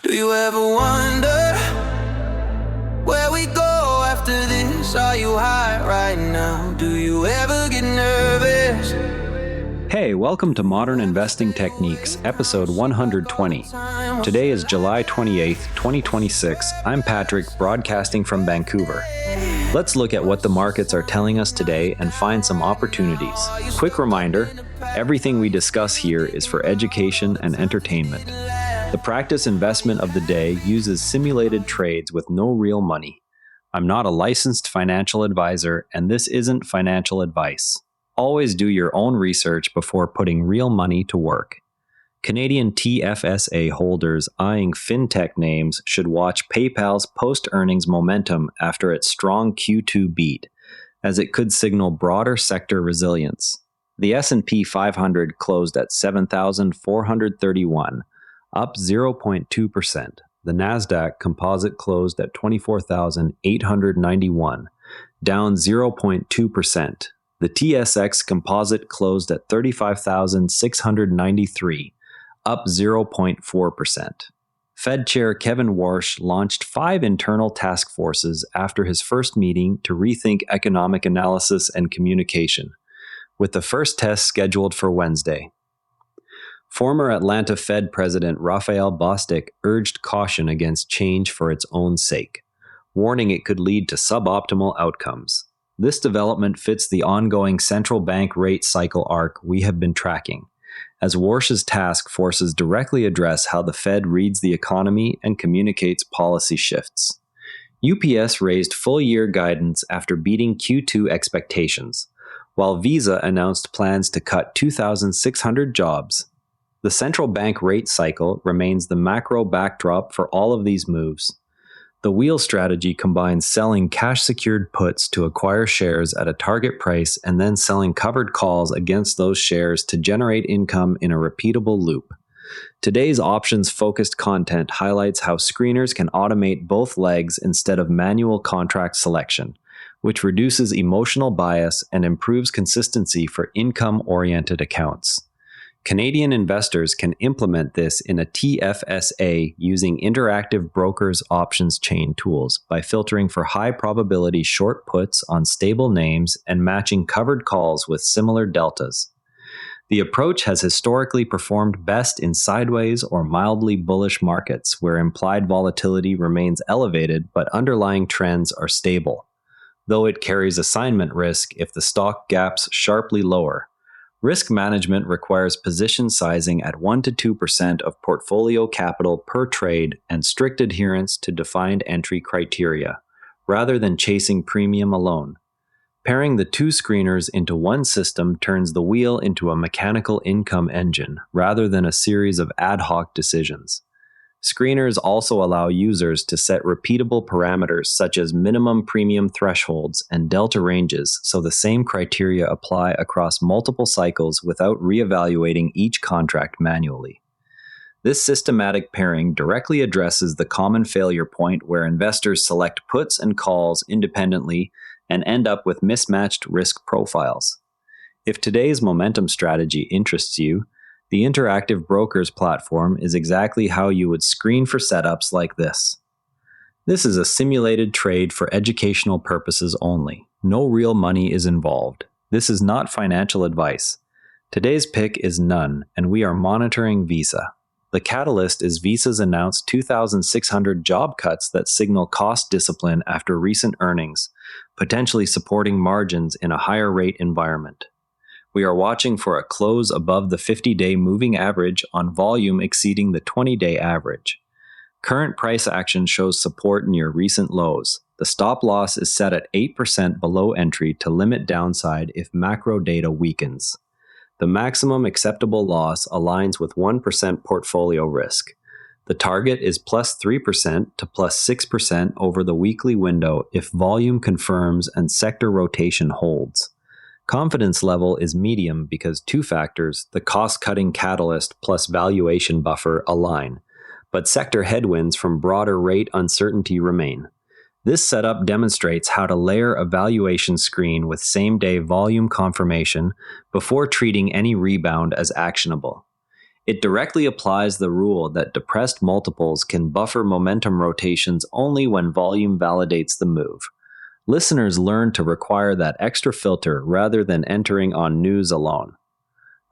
Do you ever wonder where we go after this? Are you high right now? Do you ever get nervous? Hey, welcome to Modern Investing Techniques, episode 120. Today is July 28th, 2026. I'm Patrick, broadcasting from Vancouver. Let's look at what the markets are telling us today and find some opportunities. Quick reminder, everything we discuss here is for education and entertainment. The practice investment of the day uses simulated trades with no real money. I'm not a licensed financial advisor, and this isn't financial advice. Always do your own research before putting real money to work. Canadian TFSA holders eyeing Fintech names should watch PayPal's post-earnings momentum after its strong Q2 beat, as it could signal broader sector resilience. The S&P 500 closed at 7,431, up 0.2%. The Nasdaq Composite closed at 24,891, down 0.2%. The TSX Composite closed at 35,693, up 0.4%. Fed Chair Kevin Warsh launched 5 internal task forces after his first meeting to rethink economic analysis and communication, with the first test scheduled for Wednesday. Former Atlanta Fed President Raphael Bostic urged caution against change for its own sake, warning it could lead to suboptimal outcomes. This development fits the ongoing central bank rate cycle arc we have been tracking, as Warsh's task forces directly address how the Fed reads the economy and communicates policy shifts. UPS raised full-year guidance after beating Q2 expectations, while Visa announced plans to cut 2,600 jobs. The central bank rate cycle remains the macro backdrop for all of these moves. The wheel strategy combines selling cash-secured puts to acquire shares at a target price and then selling covered calls against those shares to generate income in a repeatable loop. Today's options-focused content highlights how screeners can automate both legs instead of manual contract selection, which reduces emotional bias and improves consistency for income-oriented accounts. Canadian investors can implement this in a TFSA using interactive brokers options chain tools by filtering for high probability short puts on stable names and matching covered calls with similar deltas. The approach has historically performed best in sideways or mildly bullish markets where implied volatility remains elevated but underlying trends are stable, though it carries assignment risk if the stock gaps sharply lower. Risk management requires position sizing at 1 to 2% of portfolio capital per trade and strict adherence to defined entry criteria, rather than chasing premium alone. Pairing the two screeners into one system turns the wheel into a mechanical income engine, rather than a series of ad hoc decisions. Screeners also allow users to set repeatable parameters such as minimum premium thresholds and delta ranges, so the same criteria apply across multiple cycles without reevaluating each contract manually. This systematic pairing directly addresses the common failure point where investors select puts and calls independently and end up with mismatched risk profiles. If today's momentum strategy interests you, the Interactive Brokers platform is exactly how you would screen for setups like this. This is a simulated trade for educational purposes only. No real money is involved. This is not financial advice. Today's pick is none, and we are monitoring Visa. The catalyst is Visa's announced 2,600 job cuts that signal cost discipline after recent earnings, potentially supporting margins in a higher rate environment. We are watching for a close above the 50-day moving average on volume exceeding the 20-day average. Current price action shows support near recent lows. The stop loss is set at 8% below entry to limit downside if macro data weakens. The maximum acceptable loss aligns with 1% portfolio risk. The target is plus 3% to plus 6% over the weekly window if volume confirms and sector rotation holds. Confidence level is medium because two factors, the cost-cutting catalyst plus valuation buffer, align, but sector headwinds from broader rate uncertainty remain. This setup demonstrates how to layer a valuation screen with same-day volume confirmation before treating any rebound as actionable. It directly applies the rule that depressed multiples can buffer momentum rotations only when volume validates the move. Listeners learn to require that extra filter rather than entering on news alone.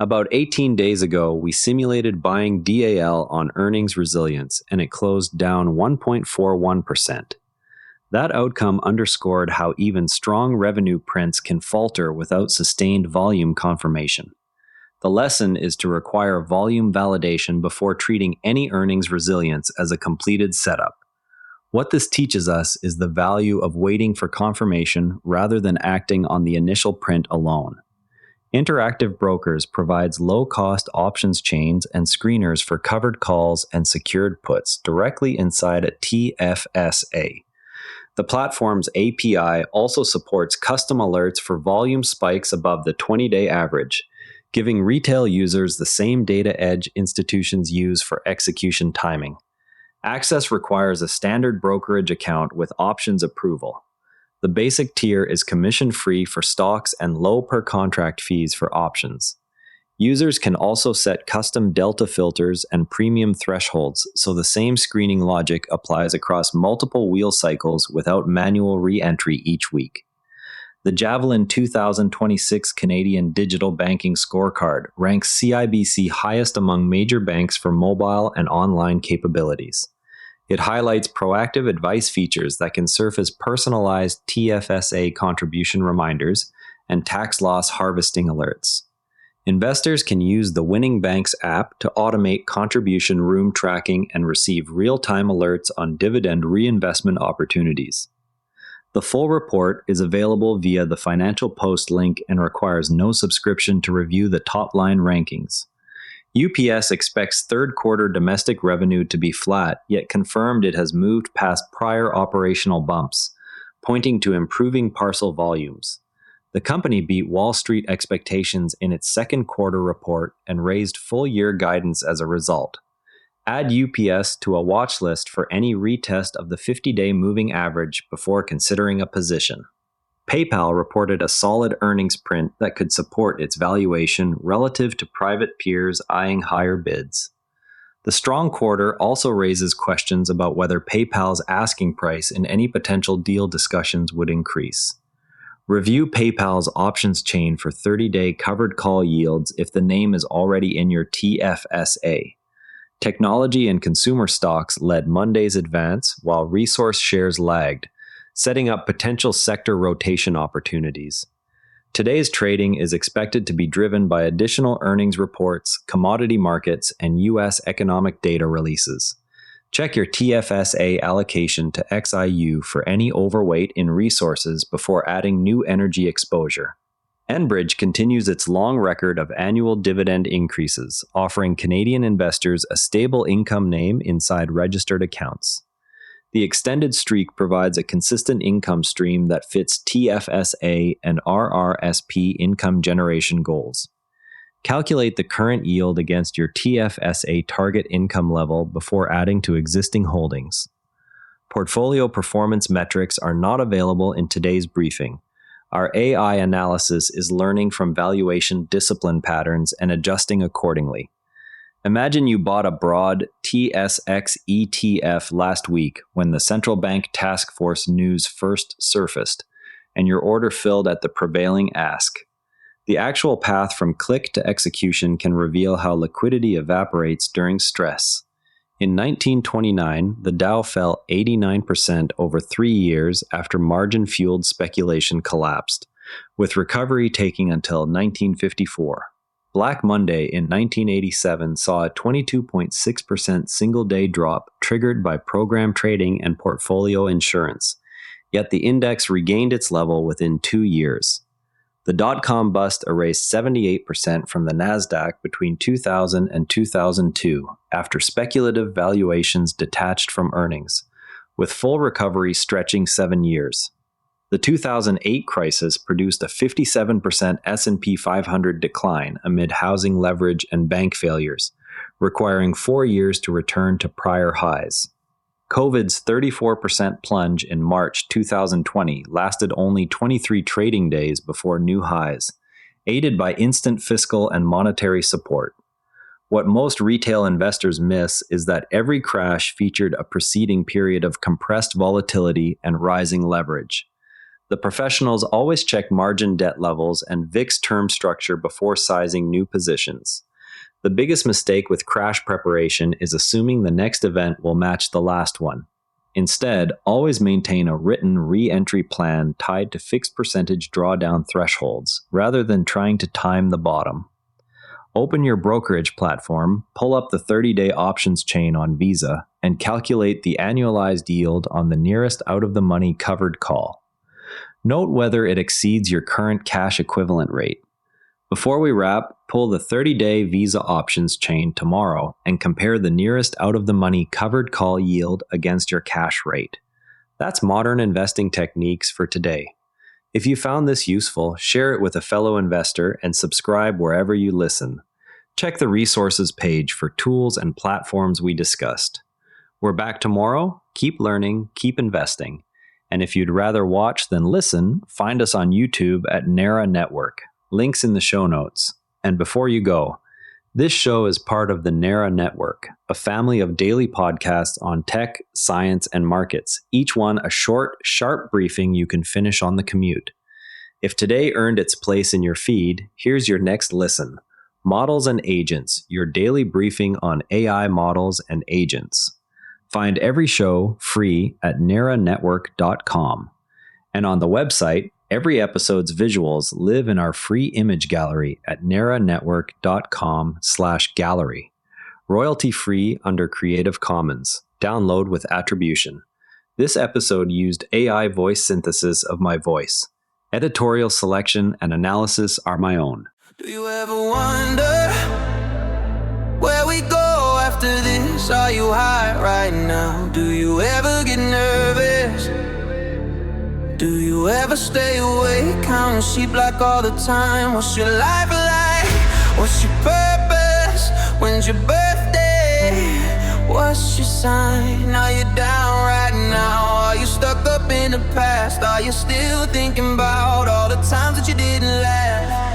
About 18 days ago, we simulated buying DAL on earnings resilience, and it closed down 1.41%. That outcome underscored how even strong revenue prints can falter without sustained volume confirmation. The lesson is to require volume validation before treating any earnings resilience as a completed setup. What this teaches us is the value of waiting for confirmation rather than acting on the initial print alone. Interactive Brokers provides low-cost options chains and screeners for covered calls and secured puts directly inside a TFSA. The platform's API also supports custom alerts for volume spikes above the 20-day average, giving retail users the same data edge institutions use for execution timing. Access requires a standard brokerage account with options approval. The basic tier is commission-free for stocks and low per-contract fees for options. Users can also set custom delta filters and premium thresholds, so the same screening logic applies across multiple wheel cycles without manual re-entry each week. The Javelin 2026 Canadian Digital Banking Scorecard ranks CIBC highest among major banks for mobile and online capabilities. It highlights proactive advice features that can surface personalized TFSA contribution reminders and tax loss harvesting alerts. Investors can use the Winning Banks app to automate contribution room tracking and receive real-time alerts on dividend reinvestment opportunities. The full report is available via the Financial Post link and requires no subscription to review the top-line rankings. UPS expects third quarter domestic revenue to be flat, yet confirmed it has moved past prior operational bumps, pointing to improving parcel volumes. The company beat Wall Street expectations in its second quarter report and raised full-year guidance as a result. Add UPS to a watch list for any retest of the 50-day moving average before considering a position. PayPal reported a solid earnings print that could support its valuation relative to private peers eyeing higher bids. The strong quarter also raises questions about whether PayPal's asking price in any potential deal discussions would increase. Review PayPal's options chain for 30-day covered call yields if the name is already in your TFSA. Technology and consumer stocks led Monday's advance, while resource shares lagged, setting up potential sector rotation opportunities. Today's trading is expected to be driven by additional earnings reports, commodity markets, and U.S. economic data releases. Check your TFSA allocation to XIU for any overweight in resources before adding new energy exposure. Enbridge continues its long record of annual dividend increases, offering Canadian investors a stable income name inside registered accounts. The extended streak provides a consistent income stream that fits TFSA and RRSP income generation goals. Calculate the current yield against your TFSA target income level before adding to existing holdings. Portfolio performance metrics are not available in today's briefing. Our AI analysis is learning from valuation discipline patterns and adjusting accordingly. Imagine you bought a broad TSX ETF last week when the central bank task force news first surfaced, and your order filled at the prevailing ask. The actual path from click to execution can reveal how liquidity evaporates during stress. In 1929, the Dow fell 89% over 3 years after margin-fueled speculation collapsed, with recovery taking until 1954. Black Monday in 1987 saw a 22.6% single-day drop triggered by program trading and portfolio insurance, yet the index regained its level within 2 years. The dot-com bust erased 78% from the Nasdaq between 2000 and 2002 after speculative valuations detached from earnings, with full recovery stretching 7 years. The 2008 crisis produced a 57% S&P 500 decline amid housing leverage and bank failures, requiring 4 years to return to prior highs. COVID's 34% plunge in March 2020 lasted only 23 trading days before new highs, aided by instant fiscal and monetary support. What most retail investors miss is that every crash featured a preceding period of compressed volatility and rising leverage. The professionals always check margin debt levels and VIX term structure before sizing new positions. The biggest mistake with crash preparation is assuming the next event will match the last one. Instead, always maintain a written re-entry plan tied to fixed percentage drawdown thresholds, rather than trying to time the bottom. Open your brokerage platform, pull up the 30-day options chain on Visa, and calculate the annualized yield on the nearest out-of-the-money covered call. Note whether it exceeds your current cash equivalent rate. Before we wrap, pull the 30-day Visa options chain tomorrow and compare the nearest out-of-the-money covered call yield against your cash rate. That's modern investing techniques for today. If you found this useful, share it with a fellow investor and subscribe wherever you listen. Check the resources page for tools and platforms we discussed. We're back tomorrow. Keep learning, keep investing. And if you'd rather watch than listen, find us on YouTube at Nara Network. Links in the show notes. And before you go, this show is part of the Nara Network, a family of daily podcasts on tech, science, and markets, each one a short, sharp briefing you can finish on the commute. If today earned its place in your feed, here's your next listen. Models and Agents, your daily briefing on AI models and agents. Find every show free at naranetwork.com. And on the website, every episode's visuals live in our free image gallery at naranetwork.com/gallery. Royalty free under Creative Commons. Download with attribution. This episode used AI voice synthesis of my voice. Editorial selection and analysis are my own. Do you ever wonder where we go after this? Are you high right now? Do you ever get nervous? Do you ever stay awake, counting sheep like all the time? What's your life like? What's your purpose? When's your birthday? What's your sign? Are you down right now? Are you stuck up in the past? Are you still thinking about all the times that you didn't laugh?